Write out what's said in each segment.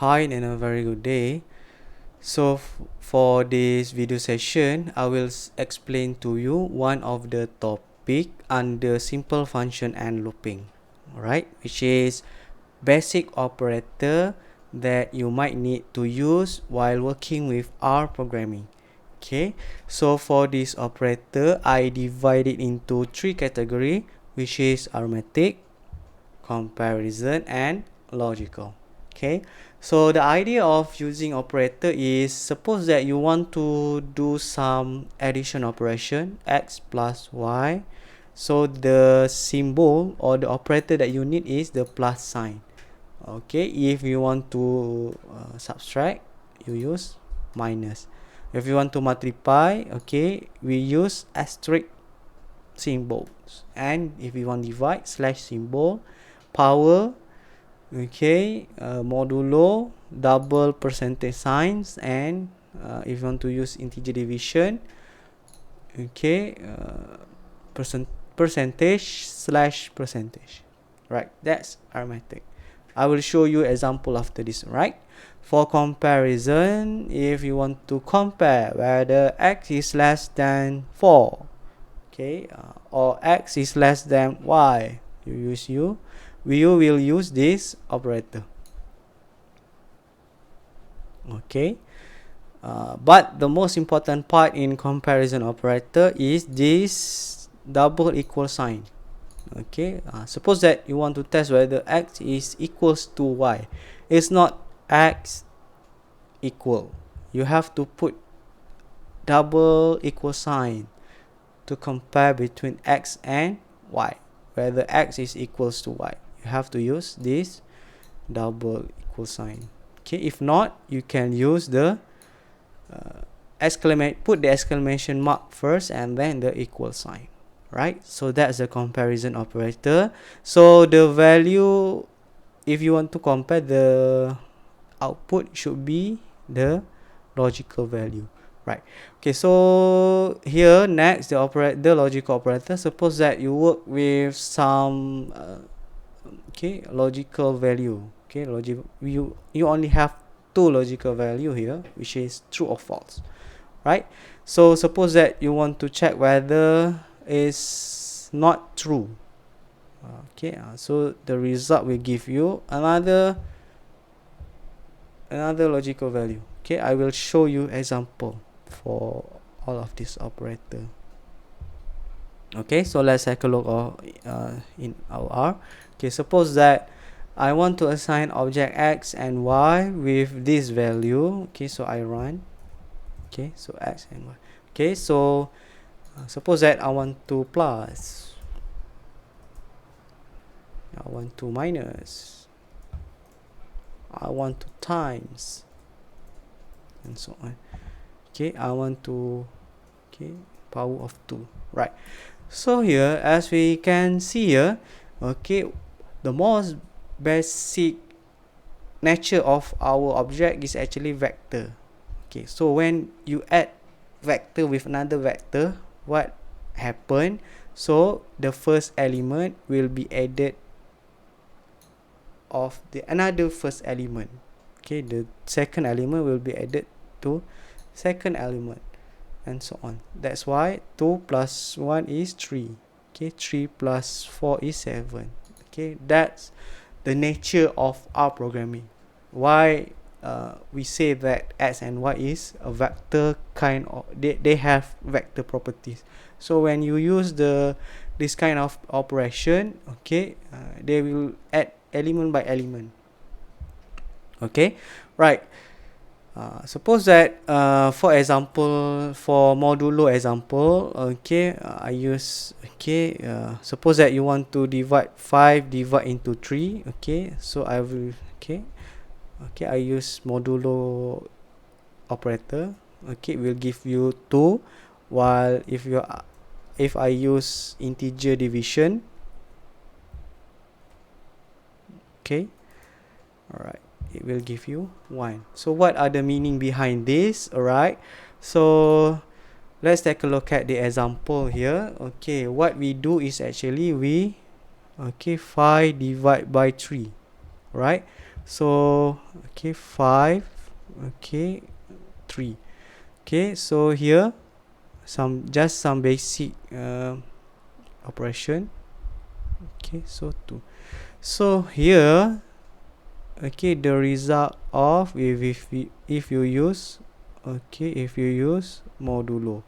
Hi and a very good day. So for this video session, I will explain to you one of the topic under simple function and looping, alright, which is basic operator that you might need to use while working with R programming. Okay, so for this operator, I divide it into three categories, which is arithmetic, comparison, and logical. Okay, so the idea of using operator is, suppose that you want to do some addition operation, x plus y, so the symbol or the operator that you need is the plus sign. Okay, if you want to subtract, you use minus. If you want to multiply, okay, we use asterisk symbols. And if you want to divide, slash symbol. Power, okay, modulo, double percentage signs, and if you want to use integer division, okay, percentage slash percentage. Right, that's arithmetic. I will show you example after this. Right, for comparison, if you want to compare whether x is less than 4, okay, or x is less than y, you will use this operator. Okay, but the most important part in comparison operator is this double equal sign. Okay, suppose that you want to test whether x is equals to y. It's not x equal, you have to put double equal sign to compare between x and y, whether x is equals to y. You have to use this double equal sign. Okay, if not, you can use the put the exclamation mark first and then the equal sign. Right, so that's the comparison operator. So the value, if you want to compare, the output should be the logical value. Right, okay, so here next, the logical operator. Suppose that you work with some logical value. Okay, you only have two logical value here, which is true or false. Right, so suppose that you want to check whether is not true. Okay, so the result will give you another logical value. Okay, I will show you example for all of this operator. Okay, so let's take a look in our R. Okay, suppose that I want to assign object x and y with this value. Okay, so I run. Okay, so x and y. Okay, so suppose that I want to plus, I want to minus, I want to times, and so on. Okay, I want to, okay, power of 2. Right, so here, as we can see here, okay, the most basic nature of our object is actually vector. Okay, so when you add vector with another vector, what happen? So the first element will be added of the another first element. Okay, the second element will be added to second element, and so on. That's why 2 plus 1 is 3. Okay, 3 plus 4 is 7. Okay, that's the nature of our programming. Why we say that x and y is a vector kind of, they have vector properties. So when you use this kind of operation, okay, they will add element by element. Okay, right. Suppose that for example, for modulo example, okay, I use, okay, suppose that you want to divide 5 into 3. Okay, so I will, okay, I use modulo operator. Okay, will give you 2, while if I use integer division, okay, alright, it will give you 1. So what are the meaning behind this? Alright, so let's take a look at the example here. Okay, what we do is actually we, okay, 5 divide by 3. Right, So okay, 5, okay, 3. Okay, so here some basic operation. Okay, so 2. So here, okay, the result of if you use, okay, if you use modulo,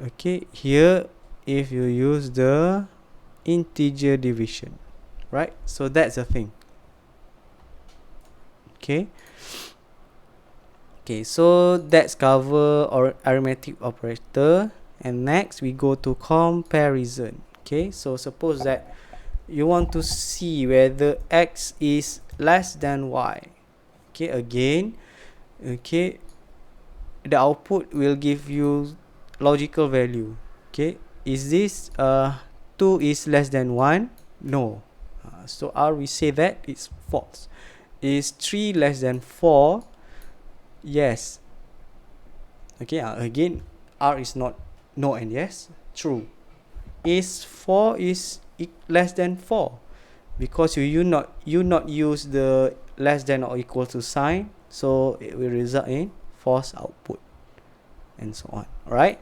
okay, here if you use the integer division, right? So that's the thing. Okay, so that's cover or arithmetic operator. And next we go to comparison. Okay, so suppose that you want to see whether x is less than y. Okay, again, okay, the output will give you logical value. Okay, is this 2 is less than 1? No. So R, we say that it's false. Is 3 less than 4? Yes. Okay, again, R is not no and yes, true. Is 4 is less than 4? Because you not use the less than or equal to sign, so it will result in false output, and so on. Alright,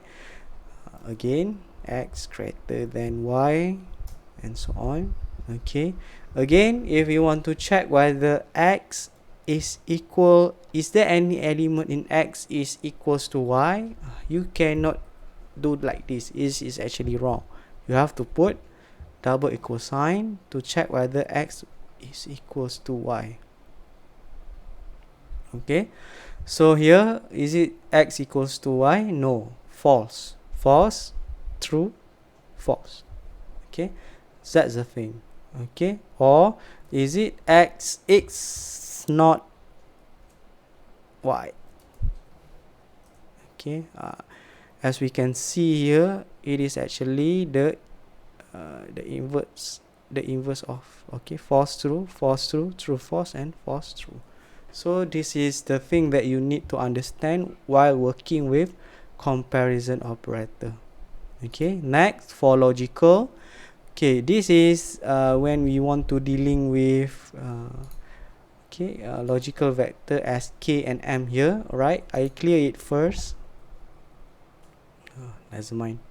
again, x greater than y, and so on. Okay, again, if you want to check whether x is equal, is there any element in x is equals to y, you cannot do like this. This is actually wrong. You have to put double equal sign to check whether x is equals to y. Okay, so here, is it x equals to y? No, false, false, true, false. Okay, so that's the thing. Okay, or is it x not y? Okay, as we can see here, it is actually the inverse of, okay, false true, true false, and false true. So this is the thing that you need to understand while working with comparison operator. Okay, next, for logical. Okay, this is when we want to dealing with logical vector as k and m here. Alright, I clear it first.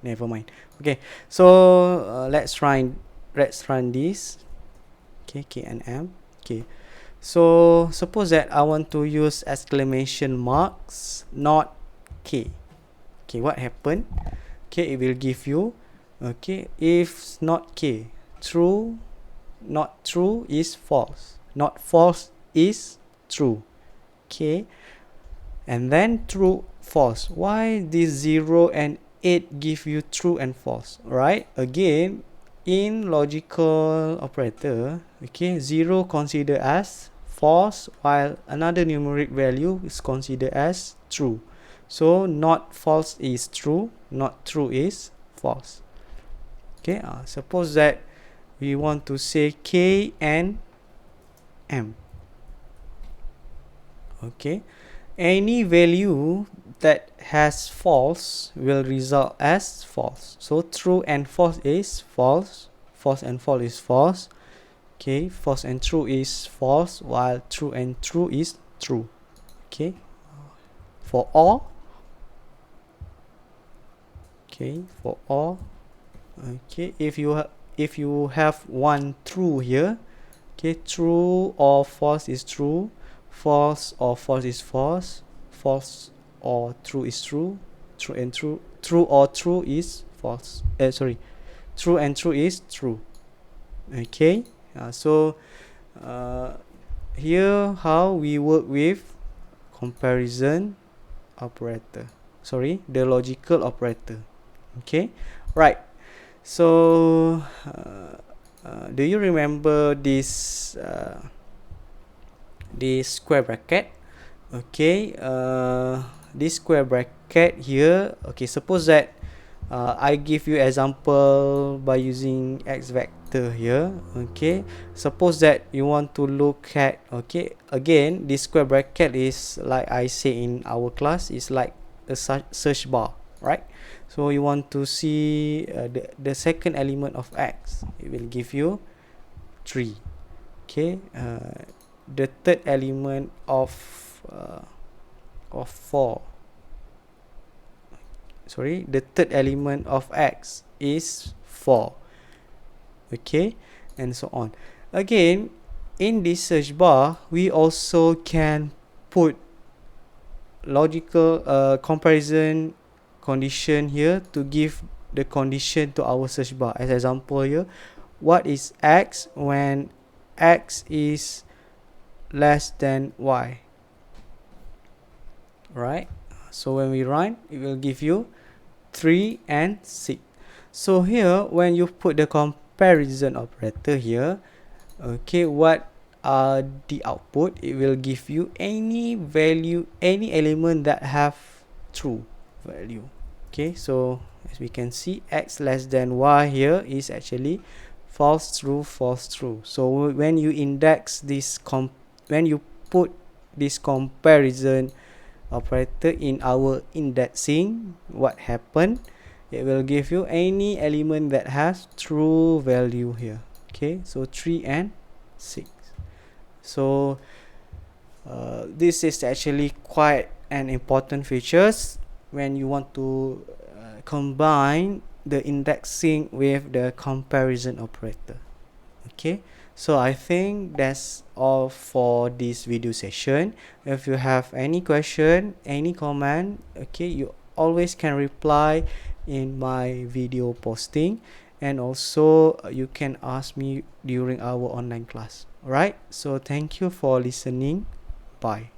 Never mind. Okay, so let's run this. Okay, k and m. Okay, so suppose that I want to use exclamation marks, not k. Okay, what happened? Okay, it will give you, okay, if not k, true, not true is false, not false is true. Okay, and then true, false. Why this 0 and 8 give you true and false? Right, again, in logical operator, okay, 0 considered as false, while another numeric value is considered as true. So not false is true, not true is false. Okay, suppose that we want to say k and m. Okay, any value that has false will result as false. So true and false is false, false and false is false. Okay, false and true is false, while true and true is true. Okay, for all. Okay, for all. Okay, if you have one true here, okay, true or false is true, false or false is false, false or true is true, true and true, true or true is false. True and true is true. Okay, so here how we work with comparison operator. The logical operator. Okay, right. So do you remember this square bracket? Okay, this square bracket here. Okay, suppose that I give you example by using x vector here. Okay, suppose that you want to look at, okay, again, this square bracket is, like I say in our class, is like a search bar, right? So you want to see the second element of x, it will give you 3. Okay, the third element of 4. Sorry, the third element of x is 4. Okay, and so on. Again, in this search bar, we also can put logical comparison condition here to give the condition to our search bar. As example here, what is x when x is less than y? Right, so when we run, it will give you 3 and 6. So here, when you put the comparison operator here, okay, what are the output? It will give you any value, any element that have true value. Okay, so as we can see, x less than y here is actually false, true, false, true. So when you index this when you put this comparison operator in our indexing, what happened? It will give you any element that has true value here. Okay, so 3 and 6. So this is actually quite an important features when you want to combine the indexing with the comparison operator. Okay, so I think that's all for this video session. If you have any question, any comment, okay, you always can reply in my video posting, and also you can ask me during our online class. Alright, so thank you for listening. Bye.